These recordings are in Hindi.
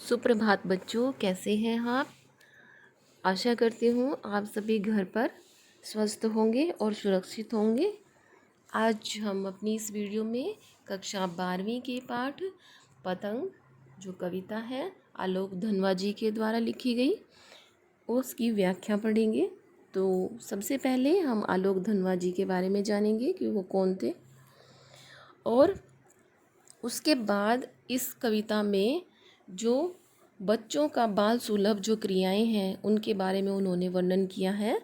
सुप्रभात बच्चों, कैसे हैं आप। आशा करती हूँ आप सभी घर पर स्वस्थ होंगे और सुरक्षित होंगे। आज हम अपनी इस वीडियो में कक्षा 12वीं के पाठ पतंग जो कविता है आलोक धनवा जी के द्वारा लिखी गई उसकी व्याख्या पढ़ेंगे। तो सबसे पहले हम आलोक धनवा जी के बारे में जानेंगे कि वो कौन थे, और उसके बाद इस कविता में जो बच्चों का बाल सुलभ जो क्रियाएं हैं उनके बारे में उन्होंने वर्णन किया है।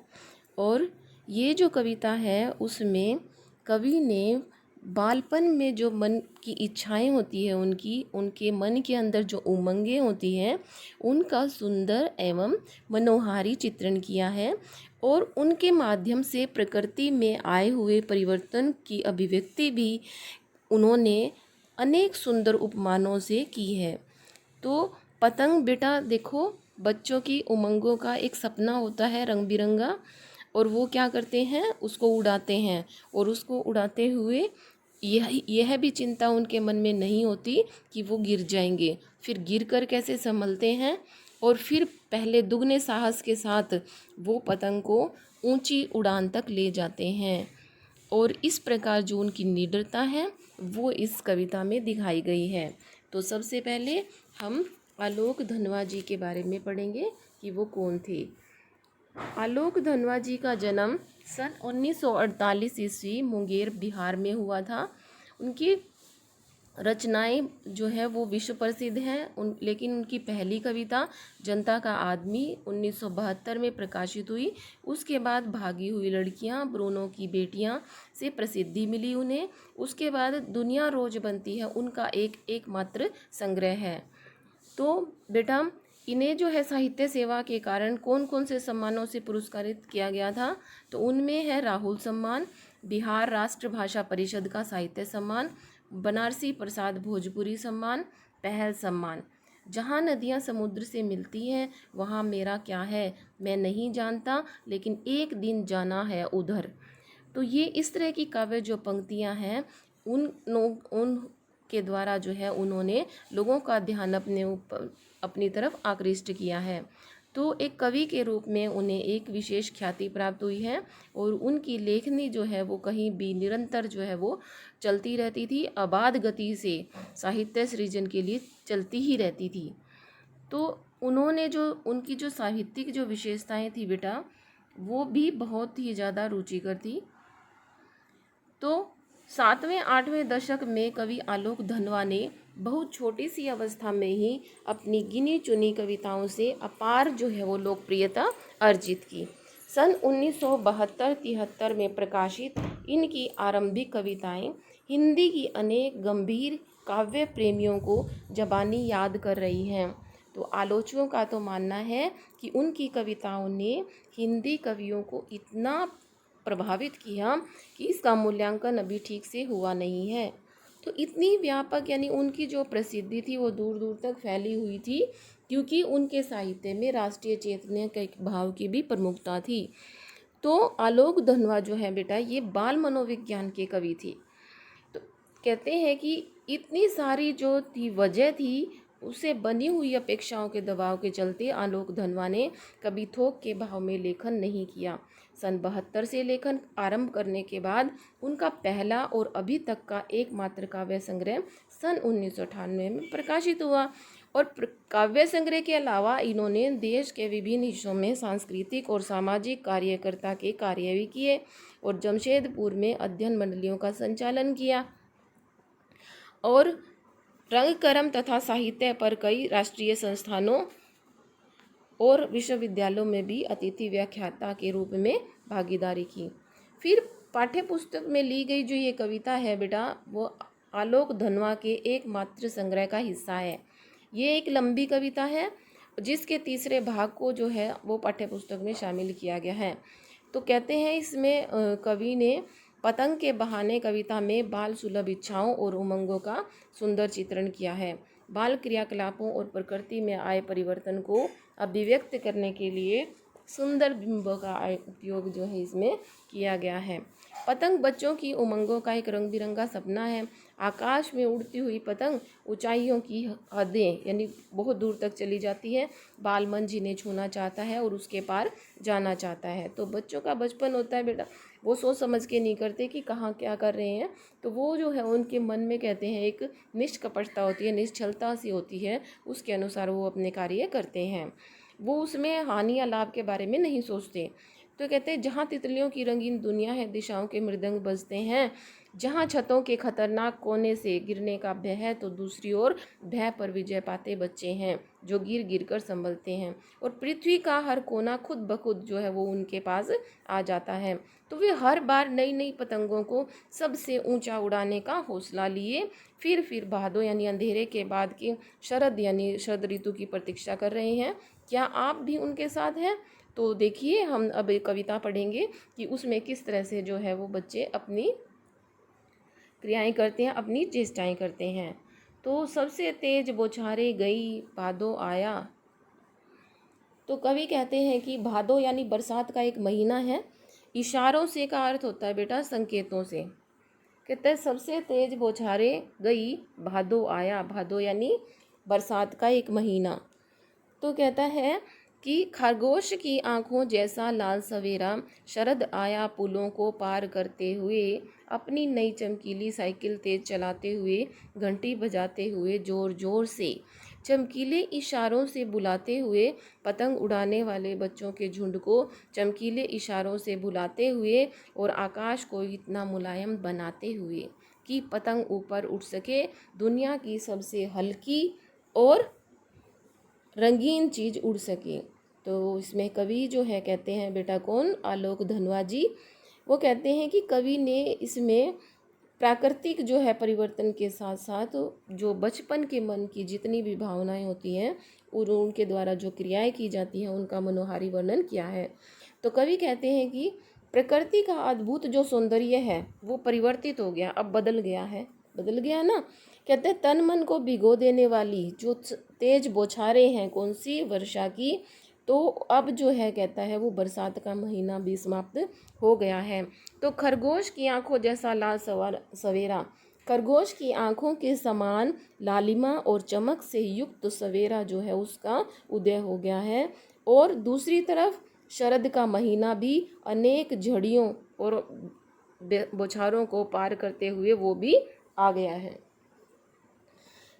और ये जो कविता है उसमें कवि ने बालपन में जो मन की इच्छाएं होती है उनके मन के अंदर जो उमंगें होती हैं उनका सुंदर एवं मनोहारी चित्रण किया है, और उनके माध्यम से प्रकृति में आए हुए परिवर्तन की अभिव्यक्ति भी उन्होंने अनेक सुंदर उपमानों से की है। तो पतंग बेटा देखो, बच्चों की उमंगों का एक सपना होता है रंग बिरंगा, और वो क्या करते हैं, उसको उड़ाते हैं, और उसको उड़ाते हुए यह भी चिंता उनके मन में नहीं होती कि वो गिर जाएंगे। फिर गिर कर कैसे संभलते हैं, और फिर पहले दुगने साहस के साथ वो पतंग को ऊंची उड़ान तक ले जाते हैं। और इस प्रकार जो उनकी निडरता है वो इस कविता में दिखाई गई है। तो सबसे पहले हम आलोक धनवा जी के बारे में पढ़ेंगे कि वो कौन थे। आलोक धनवा जी का जन्म सन 1948 ईस्वी मुंगेर बिहार में हुआ था। उनकी रचनाएं जो है वो विश्व प्रसिद्ध हैं, लेकिन उनकी पहली कविता जनता का आदमी 1972 में प्रकाशित हुई। उसके बाद भागी हुई लड़कियां, ब्रूनो की बेटियां से प्रसिद्धि मिली उन्हें। उसके बाद दुनिया रोज बनती है उनका एकमात्र संग्रह है। तो बेटा इन्हें जो है साहित्य सेवा के कारण कौन कौन से सम्मानों से पुरस्कारित किया गया था, तो उनमें है राहुल सम्मान, बिहार राष्ट्र भाषा परिषद का साहित्य सम्मान, बनारसी प्रसाद भोजपुरी सम्मान, पहल सम्मान, जहाँ नदियाँ समुद्र से मिलती हैं वहाँ मेरा क्या है मैं नहीं जानता लेकिन एक दिन जाना है उधर। तो ये इस तरह की काव्य जो पंक्तियाँ हैं उन के द्वारा जो है उन्होंने लोगों का ध्यान अपनी तरफ आकृष्ट किया है। तो एक कवि के रूप में उन्हें एक विशेष ख्याति प्राप्त हुई है, और उनकी लेखनी जो है वो कहीं भी निरंतर जो है वो चलती रहती थी, अबाध गति से साहित्य सृजन के लिए चलती ही रहती थी। तो उन्होंने जो उनकी जो साहित्यिक जो विशेषताएं थी बेटा वो भी बहुत ही ज़्यादा रुचिकर थी। तो 7वें-8वें दशक में कवि आलोक धनवा ने बहुत छोटी सी अवस्था में ही अपनी गिनी चुनी कविताओं से अपार जो है वो लोकप्रियता अर्जित की। सन 1972-73 में प्रकाशित इनकी आरंभिक कविताएं हिंदी की अनेक गंभीर काव्य प्रेमियों को जबानी याद कर रही हैं। तो आलोचकों का तो मानना है कि उनकी कविताओं ने हिंदी कवियों को इतना प्रभावित किया कि इसका मूल्यांकन अभी ठीक से हुआ नहीं है। तो इतनी व्यापक यानी उनकी जो प्रसिद्धि थी वो दूर दूर तक फैली हुई थी, क्योंकि उनके साहित्य में राष्ट्रीय चेतना के भाव की भी प्रमुखता थी। तो आलोक धनवा जो है बेटा ये बाल मनोविज्ञान के कवि थे। तो कहते हैं कि इतनी सारी जो थी वजह थी उसे बनी हुई अपेक्षाओं के दबाव के चलते आलोक धनवा ने कभी थोक के भाव में लेखन नहीं किया। सन 72 से लेखन आरंभ करने के बाद उनका पहला और अभी तक का एकमात्र काव्य संग्रह सन 1998 में प्रकाशित हुआ। और काव्य संग्रह के अलावा इन्होंने देश के विभिन्न हिस्सों में सांस्कृतिक और सामाजिक कार्यकर्ता के कार्य भी किए, और जमशेदपुर में अध्ययन मंडलियों का संचालन किया, और रंगकर्म तथा साहित्य पर कई राष्ट्रीय संस्थानों और विश्वविद्यालयों में भी अतिथि व्याख्याता के रूप में भागीदारी की। फिर पाठ्य पुस्तक में ली गई जो ये कविता है बेटा वो आलोक धनवा के एकमात्र संग्रह का हिस्सा है। ये एक लंबी कविता है जिसके तीसरे भाग को जो है वो पाठ्य पुस्तक में शामिल किया गया है। तो कहते हैं इसमें कवि ने पतंग के बहाने कविता में बाल सुलभ इच्छाओं और उमंगों का सुंदर चित्रण किया है। बाल क्रियाकलापों और प्रकृति में आए परिवर्तन को अभिव्यक्त करने के लिए सुंदर बिंबों का उपयोग जो है इसमें किया गया है। पतंग बच्चों की उमंगों का एक रंग बिरंगा सपना है। आकाश में उड़ती हुई पतंग ऊंचाइयों की हदें यानी बहुत दूर तक चली जाती है। बालमन जिन्हें छूना चाहता है और उसके पार जाना चाहता है। तो बच्चों का बचपन होता है बेटा, वो सोच समझ के नहीं करते कि कहाँ क्या कर रहे हैं। तो वो जो है उनके मन में कहते हैं एक निष्कपटता होती है, निश्चलता सी होती है, उसके अनुसार वो अपने कार्य करते हैं। वो उसमें हानि या लाभ के बारे में नहीं सोचते। तो कहते हैं जहाँ तितलियों की रंगीन दुनिया है, दिशाओं के मृदंग बजते हैं, जहाँ छतों के खतरनाक कोने से गिरने का भय है, तो दूसरी ओर भय पर विजय पाते बच्चे हैं जो गिर गिर कर संभलते हैं, और पृथ्वी का हर कोना खुद ब खुद जो है वो उनके पास आ जाता है। तो वे हर बार नई नई पतंगों को सबसे ऊंचा उड़ाने का हौसला लिए फिर भादों यानी अंधेरे के बाद की शरद यानी शरद ऋतु की प्रतीक्षा कर रहे हैं। क्या आप भी उनके साथ हैं? तो देखिए हम अब एक कविता पढ़ेंगे कि उसमें किस तरह से जो है वो बच्चे अपनी क्रियाएं करते हैं, अपनी चेष्टाएं करते हैं। तो सबसे तेज बौछारें गई, भादो आया। तो कवि कहते हैं कि भादो यानी बरसात का एक महीना है। इशारों से का अर्थ होता है बेटा संकेतों से। कहते हैं सबसे तेज बौछारें गई, भादो आया। भादो यानी बरसात का एक महीना। तो कहता है कि खरगोश की आंखों जैसा लाल सवेरा, शरद आया पुलों को पार करते हुए, अपनी नई चमकीली साइकिल तेज चलाते हुए, घंटी बजाते हुए, जोर जोर से चमकीले इशारों से बुलाते हुए, पतंग उड़ाने वाले बच्चों के झुंड को चमकीले इशारों से बुलाते हुए और आकाश को इतना मुलायम बनाते हुए कि पतंग ऊपर उठ सके, दुनिया की सबसे हल्की और रंगीन चीज उड़ सके। तो इसमें कवि जो है कहते हैं बेटा कौन, आलोक धनवा जी। वो कहते हैं कि कवि ने इसमें प्राकृतिक जो है परिवर्तन के साथ साथ जो बचपन के मन की जितनी भी भावनाएं होती हैं और उनके द्वारा जो क्रियाएं की जाती हैं उनका मनोहारी वर्णन किया है। तो कवि कहते हैं कि प्रकृति का अद्भुत जो सौंदर्य है वो परिवर्तित हो गया, अब बदल गया है, बदल गया ना। कहते हैं तन मन को भिगो देने वाली जो तेज बौछारें हैं कौन सी, वर्षा की, तो अब जो है कहता है वो बरसात का महीना भी समाप्त हो गया है। तो खरगोश की आंखों जैसा लाल सवेरा, खरगोश की आंखों के समान लालिमा और चमक से युक्त सवेरा जो है उसका उदय हो गया है। और दूसरी तरफ शरद का महीना भी अनेक झड़ियों और बौछारों को पार करते हुए वो भी आ गया है।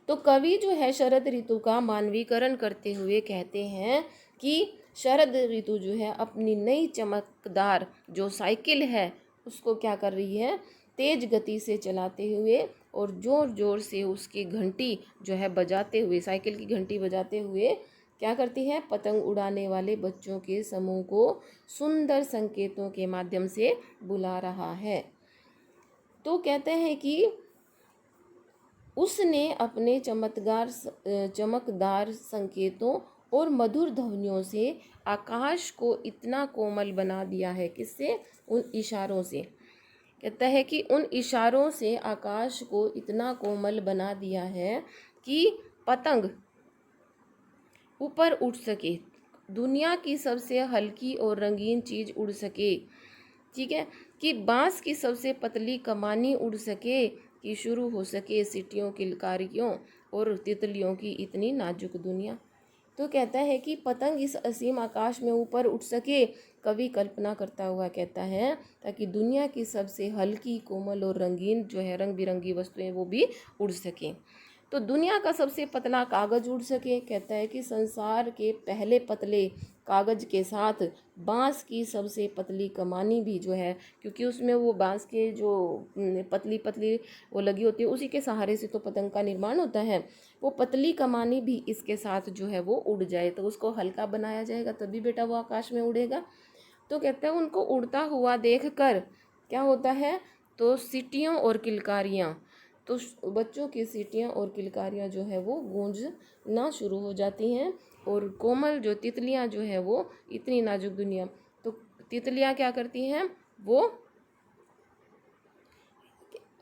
तो कवि जो है शरद ऋतु का मानवीकरण करते हुए कहते हैं कि शरद ऋतु जो है अपनी नई चमकदार जो साइकिल है उसको क्या कर रही है, तेज गति से चलाते हुए और जोर जोर से उसकी घंटी जो है बजाते हुए, साइकिल की घंटी बजाते हुए क्या करती है, पतंग उड़ाने वाले बच्चों के समूह को सुंदर संकेतों के माध्यम से बुला रहा है। तो कहते हैं कि उसने अपने चमकदार संकेतों और मधुर ध्वनियों से आकाश को इतना कोमल बना दिया है। किससे, उन इशारों से। कहता है कि उन इशारों से आकाश को इतना कोमल बना दिया है कि पतंग ऊपर उठ सके, दुनिया की सबसे हल्की और रंगीन चीज उड़ सके। ठीक है, कि बांस की सबसे पतली कमानी उड़ सके, कि शुरू हो सके सीटियों किलकारियों और तितलियों की इतनी नाजुक दुनिया। तो कहता है कि पतंग इस असीम आकाश में ऊपर उठ सके, कवि कल्पना करता हुआ कहता है, ताकि दुनिया की सबसे हल्की कोमल और रंगीन जो है रंग बिरंगी वस्तुएं वो भी उड़ सकें। तो दुनिया का सबसे पतला कागज उड़ सके। कहता है कि संसार के पहले पतले कागज के साथ बांस की सबसे पतली कमानी भी जो है, क्योंकि उसमें वो बांस के जो पतली पतली वो लगी होती है उसी के सहारे से तो पतंग का निर्माण होता है, वो पतली कमानी भी इसके साथ जो है वो उड़ जाए तो उसको हल्का बनाया जाएगा, तभी बेटा वो आकाश में उड़ेगा। तो कहते हैं उनको उड़ता हुआ देखकर क्या होता है, तो सीटियों और किलकारियाँ, तो बच्चों की सीटियाँ और किलकारियाँ जो है वो गूंजना शुरू हो जाती हैं, और कोमल जो तितलियाँ जो है वो इतनी नाजुक दुनिया, तो तितलियाँ क्या करती हैं, वो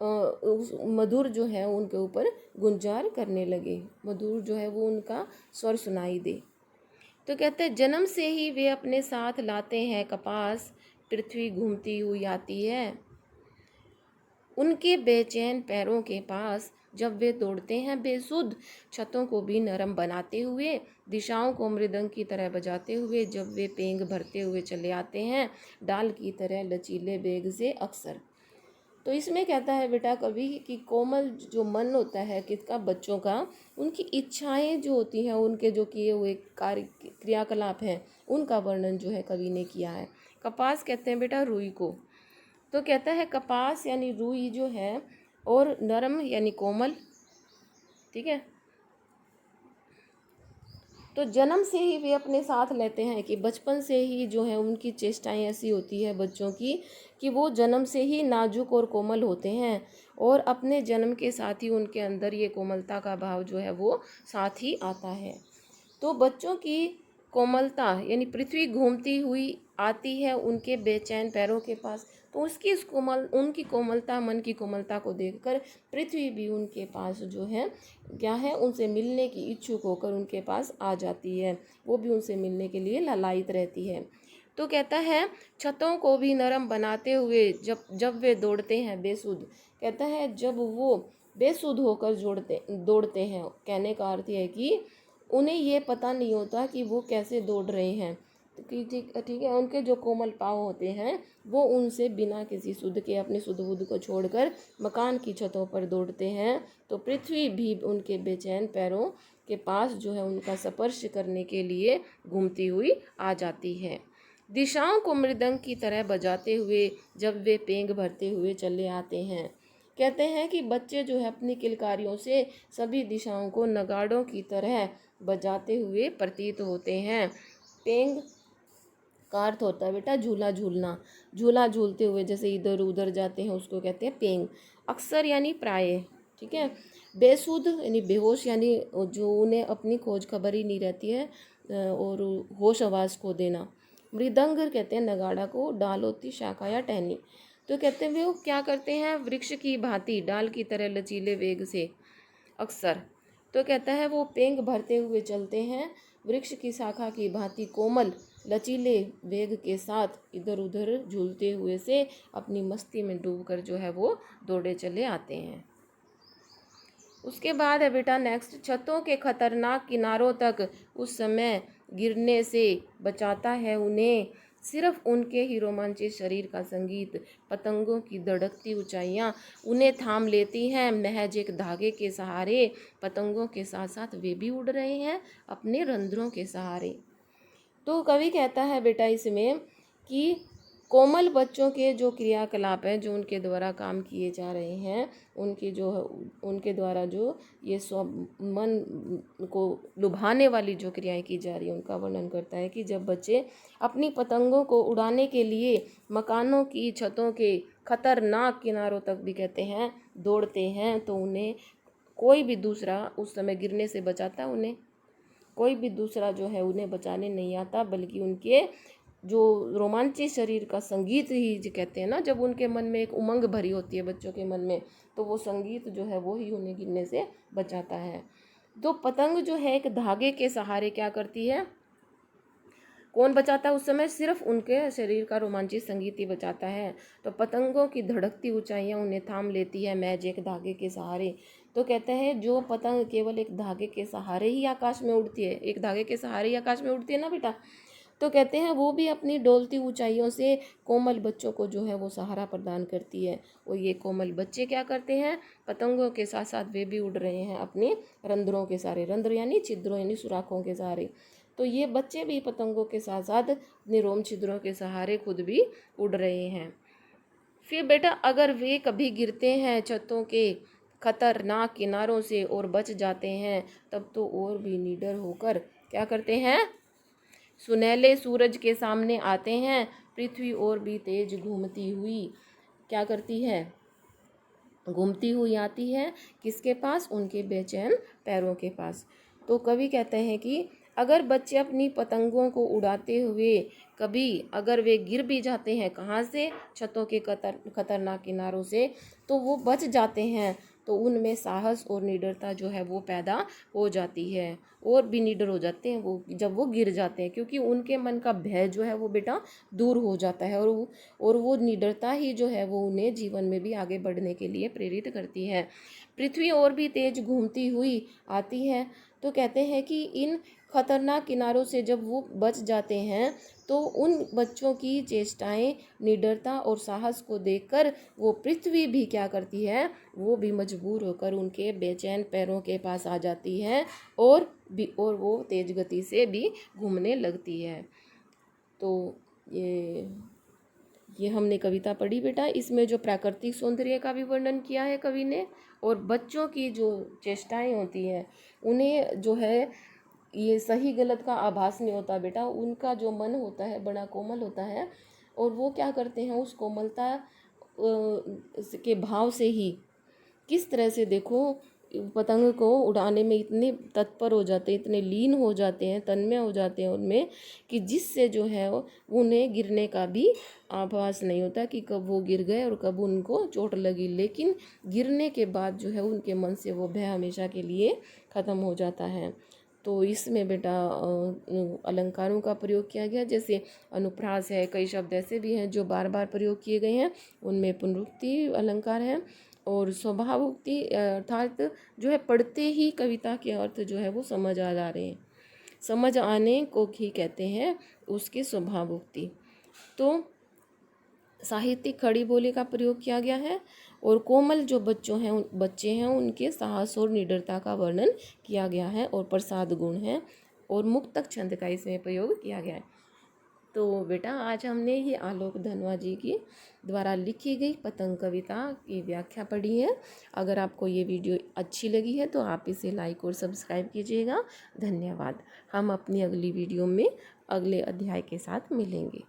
उस मधुर जो है उनके ऊपर गुंजार करने लगे, मधुर जो है वो उनका स्वर सुनाई दे। तो कहते हैं जन्म से ही वे अपने साथ लाते हैं कपास, पृथ्वी घूमती हुई आती है उनके बेचैन पैरों के पास। जब वे दौड़ते हैं बेसुध, छतों को भी नरम बनाते हुए, दिशाओं को मृदंग की तरह बजाते हुए, जब वे पेंग भरते हुए चले आते हैं डाल की तरह लचीले वेग से अक्सर। तो इसमें कहता है बेटा कवि कि कोमल जो मन होता है किसका, बच्चों का, उनकी इच्छाएं जो होती हैं, उनके जो किए हुए कार्य क्रियाकलाप हैं, उनका वर्णन जो है कवि ने किया है। कपास कहते हैं बेटा रुई को। तो कहता है कपास यानी रुई जो है, और नरम यानी कोमल, ठीक है। तो जन्म से ही वे अपने साथ लेते हैं कि बचपन से ही जो है उनकी चेष्टाएं ऐसी होती है बच्चों की कि वो जन्म से ही नाजुक और कोमल होते हैं, और अपने जन्म के साथ ही उनके अंदर ये कोमलता का भाव जो है वो साथ ही आता है। तो बच्चों की कोमलता यानी पृथ्वी घूमती हुई आती है उनके बेचैन पैरों के पास। तो उनकी कोमलता, मन की कोमलता को देखकर पृथ्वी भी उनके पास जो है क्या है, उनसे मिलने की इच्छुक होकर उनके पास आ जाती है। वो भी उनसे मिलने के लिए लालायित रहती है। तो कहता है छतों को भी नरम बनाते हुए जब वे दौड़ते हैं बेसुध। कहता है जब वो बेसुध होकर दौड़ते हैं, कहने का अर्थ है कि उन्हें ये पता नहीं होता कि वो कैसे दौड़ रहे हैं, ठीक है। उनके जो कोमल पाँव होते हैं वो उनसे बिना किसी सुध के अपनी सुध बुध को छोड़कर मकान की छतों पर दौड़ते हैं। तो पृथ्वी भी उनके बेचैन पैरों के पास जो है उनका स्पर्श करने के लिए घूमती हुई आ जाती है। दिशाओं को मृदंग की तरह बजाते हुए जब वे पेंग भरते हुए चले आते हैं। कहते हैं कि बच्चे जो है अपनी किलकारियों से सभी दिशाओं को नगाड़ों की तरह बजाते हुए प्रतीत होते हैं। पेंग का अर्थ होता है बेटा झूला झूलना, झूला झूलते हुए जैसे इधर उधर जाते हैं उसको कहते हैं पेंग। अक्सर यानी प्राय, ठीक है। बेसुध यानी बेहोश, यानी जो उन्हें अपनी खोज खबर ही नहीं रहती है और होश आवाज़ खो देना। मृदंग कहते हैं नगाड़ा को, डाल होती शाखा या टहनी। तो कहते हैं वो क्या करते हैं, वृक्ष की भांति डाल की तरह लचीले वेग से अक्सर। तो कहता है वो पेंग भरते हुए चलते हैं, वृक्ष की शाखा की भांति कोमल लचीले वेग के साथ इधर उधर झूलते हुए से अपनी मस्ती में डूबकर जो है वो दौड़े चले आते हैं। उसके बाद है बेटा नेक्स्ट, छतों के खतरनाक किनारों तक उस समय गिरने से बचाता है उन्हें सिर्फ उनके ही रोमांचित शरीर का संगीत। पतंगों की धड़कती ऊंचाइयां उन्हें थाम लेती हैं महज एक धागे के सहारे। पतंगों के साथ साथ वे भी उड़ रहे हैं अपने रंध्रों के सहारे। तो कवि कहता है बेटा इसमें कि कोमल बच्चों के जो क्रियाकलाप हैं, जो उनके द्वारा काम किए जा रहे हैं, उनके द्वारा जो ये मन को लुभाने वाली जो क्रियाएं की जा रही हैं उनका वर्णन करता है कि जब बच्चे अपनी पतंगों को उड़ाने के लिए मकानों की छतों के खतरनाक किनारों तक भी कहते हैं दौड़ते हैं, तो उन्हें कोई भी दूसरा उस समय गिरने से बचाता, उन्हें कोई भी दूसरा जो है उन्हें बचाने नहीं आता, बल्कि उनके जो रोमांचित शरीर का संगीत ही जो कहते हैं ना, जब उनके मन में एक उमंग भरी होती है बच्चों के मन में, तो वो संगीत जो है वो ही उन्हें गिरने से बचाता है। तो पतंग जो है एक धागे के सहारे क्या करती है, कौन बचाता है उस समय, सिर्फ उनके शरीर का रोमांचित संगीत ही बचाता है। तो पतंगों की धड़कती ऊंचाइयां उन्हें थाम लेती है महज एक धागे के सहारे। तो कहते हैं जो पतंग केवल एक धागे के सहारे ही आकाश में उड़ती है, एक धागे के सहारे ही आकाश में उड़ती है ना बेटा, तो कहते हैं वो भी अपनी डोलती ऊंचाइयों से कोमल बच्चों को जो है वो सहारा प्रदान करती है। और ये कोमल बच्चे क्या करते हैं, पतंगों के साथ साथ वे भी उड़ रहे हैं अपने रंध्रों के सहारे, रंध्र यानी छिद्रों यानी सुराखों के सहारे। तो ये बच्चे भी पतंगों के साथ साथ अपने रोम छिद्रों के सहारे खुद भी उड़ रहे हैं। फिर बेटा अगर वे कभी गिरते हैं छतों के खतरनाक किनारों से और बच जाते हैं, तब तो और भी निडर होकर क्या करते हैं, सुनहले सूरज के सामने आते हैं। पृथ्वी और भी तेज घूमती हुई क्या करती है, घूमती हुई आती है किसके पास, उनके बेचैन पैरों के पास। तो कवि कहते हैं कि अगर बच्चे अपनी पतंगों को उड़ाते हुए कभी अगर वे गिर भी जाते हैं, कहाँ से, छतों के खतरनाक किनारों से, तो वो बच जाते हैं, तो उनमें साहस और निडरता जो है वो पैदा हो जाती है, और भी निडर हो जाते हैं वो जब वो गिर जाते हैं, क्योंकि उनके मन का भय जो है वो बेटा दूर हो जाता है, और वो निडरता ही जो है वो उन्हें जीवन में भी आगे बढ़ने के लिए प्रेरित करती है। पृथ्वी और भी तेज घूमती हुई आती है, तो कहते हैं कि इन खतरनाक किनारों से जब वो बच जाते हैं तो उन बच्चों की चेष्टाएं, निडरता और साहस को देखकर वो पृथ्वी भी क्या करती है, वो भी मजबूर होकर उनके बेचैन पैरों के पास आ जाती है, और वो तेज गति से भी घूमने लगती है। तो ये हमने कविता पढ़ी बेटा। इसमें जो प्राकृतिक सौंदर्य का भी वर्णन किया है कवि ने, और बच्चों की जो चेष्टाएं होती हैं उन्हें जो है ये सही गलत का आभास नहीं होता बेटा। उनका जो मन होता है बड़ा कोमल होता है, और वो क्या करते हैं उस कोमलता के भाव से ही किस तरह से देखो पतंग को उड़ाने में इतने तत्पर हो जाते हैं, इतने लीन हो जाते हैं, तन्मय हो जाते हैं उनमें, कि जिससे जो है उन्हें गिरने का भी आभास नहीं होता कि कब वो गिर गए और कब उनको चोट लगी। लेकिन गिरने के बाद जो है उनके मन से वो भय हमेशा के लिए ख़त्म हो जाता है। तो इसमें बेटा अलंकारों का प्रयोग किया गया, जैसे अनुप्रास है, कई शब्द ऐसे भी हैं जो बार बार प्रयोग किए गए हैं, उनमें पुनरुक्ति अलंकार है, और स्वभावोक्ति अर्थात जो है पढ़ते ही कविता के अर्थ जो है वो समझ आ जा रहे हैं, समझ आने को ही कहते हैं उसकी स्वभावोक्ति। तो साहित्यिक खड़ी बोली का प्रयोग किया गया है, और कोमल जो बच्चे हैं उनके साहस और निडरता का वर्णन किया गया है, और प्रसाद गुण है, और मुक्तक छंद का इसमें प्रयोग किया गया है। तो बेटा आज हमने ये आलोक धनवा जी की द्वारा लिखी गई पतंग कविता की व्याख्या पढ़ी है। अगर आपको ये वीडियो अच्छी लगी है तो आप इसे लाइक और सब्सक्राइब कीजिएगा। धन्यवाद। हम अपनी अगली वीडियो में अगले अध्याय के साथ मिलेंगे।